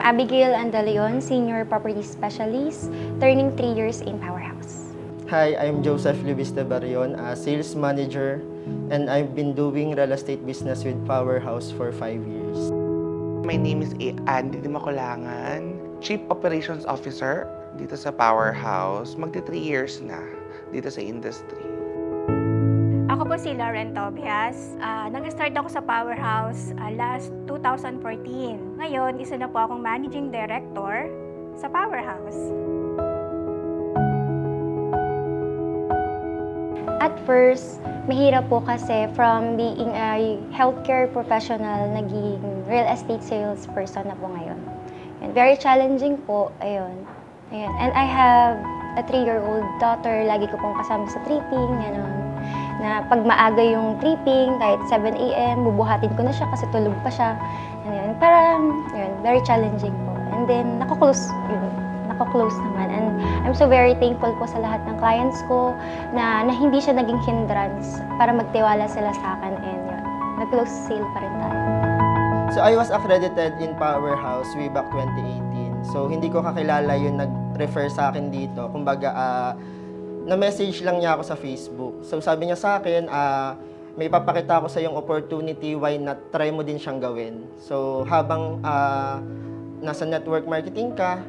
Abigail Andaleon, Senior Property Specialist, turning 3 years in Powerhouse. Hi, I'm Joseph Luis de Barrion, a sales manager, and I've been doing real estate business with Powerhouse for 5 years. My name is Andy Dimakulangan, Chief Operations Officer dito sa Powerhouse. Magti 3 years na dito sa industry. Ako po si Lauren Tobias. Nag-start ako sa Powerhouse last 2014. Ngayon, isa na po akong Managing Director sa Powerhouse. At first, mahirap po kasi from being a healthcare professional, naging real estate salesperson na po ngayon. And very challenging po, ayun. And I have a 3-year-old daughter, lagi ko pong kasama sa tripping, gano'n. Na pag maaga yung tripping, kahit 7 AM, bubuhatin ko na siya kasi tulog pa siya. Yun. Parang, yun, very challenging po. And then, nako-close naman. And I'm so very thankful po sa lahat ng clients ko na hindi siya naging hindrance para magtiwala sila sa akin. And yun, nag-close sale pa rin tayo. So I was accredited in Powerhouse way back 2018. So hindi ko kakilala yung nag-refer sa akin dito. Kumbaga, na-message lang niya ako sa Facebook. So sabi niya sa akin, may papakita ako sa yung opportunity, why not try mo din siyang gawin. So habang nasa network marketing ka,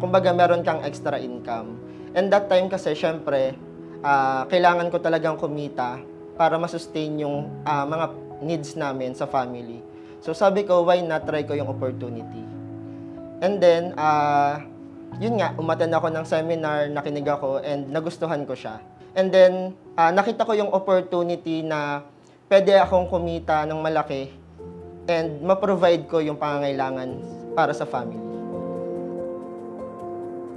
kumbaga meron kang extra income. And that time kasi syempre, kailangan ko talagang kumita para masustain yung mga needs namin sa family. So sabi ko, why not try ko yung opportunity. And then, yun nga, umattend ako ng seminar, nakinig ako, and nagustuhan ko siya. And then, nakita ko yung opportunity na pwede akong kumita ng malaki and ma-provide ko yung pangangailangan para sa family.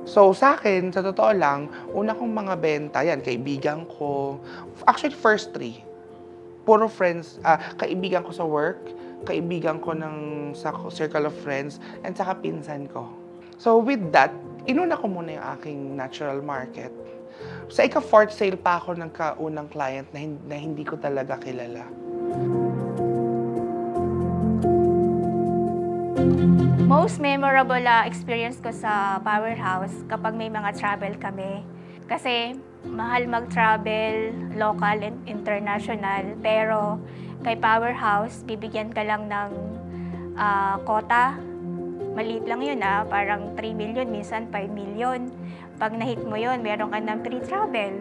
So sa akin, sa totoo lang, una kong mga benta, yan, kaibigan ko. Actually, first 3. Puro friends, kaibigan ko sa work, kaibigan ko sa circle of friends, and saka pinsan ko. So with that, inuna ko muna yung aking natural market. Sa ika-4th sale pa ako ng kaunang client na hindi ko talaga kilala. Most memorable experience ko sa Powerhouse kapag may mga travel kami. Kasi mahal mag-travel, local and international. Pero kay Powerhouse, bibigyan ka lang ng quota. Maliit lang yun parang 3 million, minsan 5 million. Pag na-hit mo yun, meron ka ng free travel.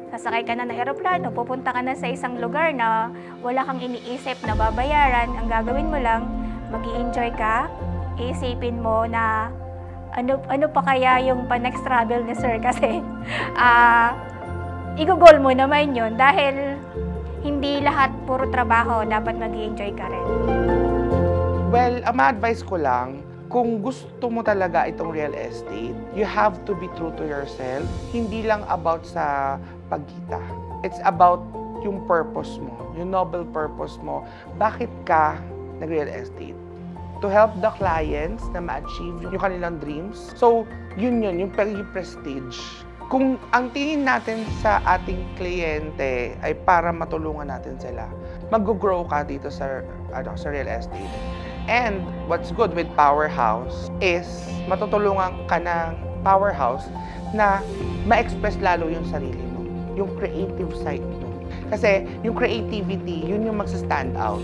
Sasakay ka na ng eroplano, pupunta ka na sa isang lugar na wala kang iniisip na babayaran. Ang gagawin mo lang, mag-i-enjoy ka, iisipin mo na ano pa kaya yung pa-next travel ni sir kasi i-goal mo naman yun dahil hindi lahat puro trabaho, dapat mag-i-enjoy ka rin. Well, ma-advise ko lang, kung gusto mo talaga itong real estate, you have to be true to yourself. Hindi lang about sa pagkita. It's about yung purpose mo, yung noble purpose mo. Bakit ka nag-real estate? To help the clients na ma-achieve yung kanilang dreams. So, yung prestige. Kung ang tingin natin sa ating kliyente ay para matulungan natin sila, mag-grow ka dito sa real estate. And what's good with Powerhouse is matutulungan ka ng Powerhouse na ma-express lalo yung sarili mo, yung creative side mo. Kasi yung creativity, yun yung magsa-stand out.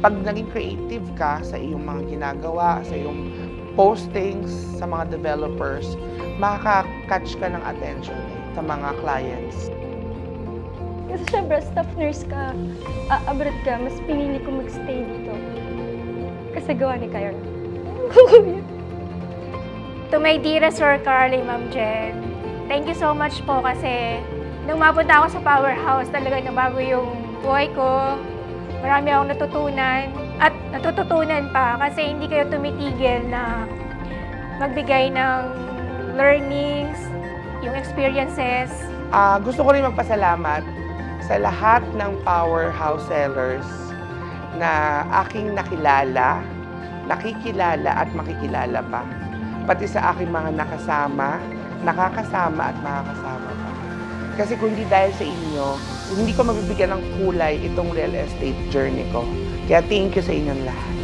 Pag naging creative ka sa iyong mga ginagawa, sa iyong postings, sa mga developers, makaka-catch ka ng attention sa mga clients. Kasi syempre, staff nurse ka, abroad ka, mas pinili ko mag-stay dito. Kasi gawa ni Kyle. To my dearest Sir Carly, Ma'am Jen, thank you so much po kasi nung mapunta ako sa Powerhouse, talaga nabago yung buhay ko. Marami akong natutunan at natututunan pa kasi hindi kayo tumitigil na magbigay ng learnings, yung experiences. Gusto ko rin magpasalamat sa lahat ng Powerhouse sellers na aking nakilala, nakikilala at makikilala pa. Pati sa aking mga nakakasama at makakasama pa. Kasi kung hindi dahil sa inyo, hindi ko mabibigyan ng kulay itong real estate journey ko. Kaya thank you sa inyong lahat.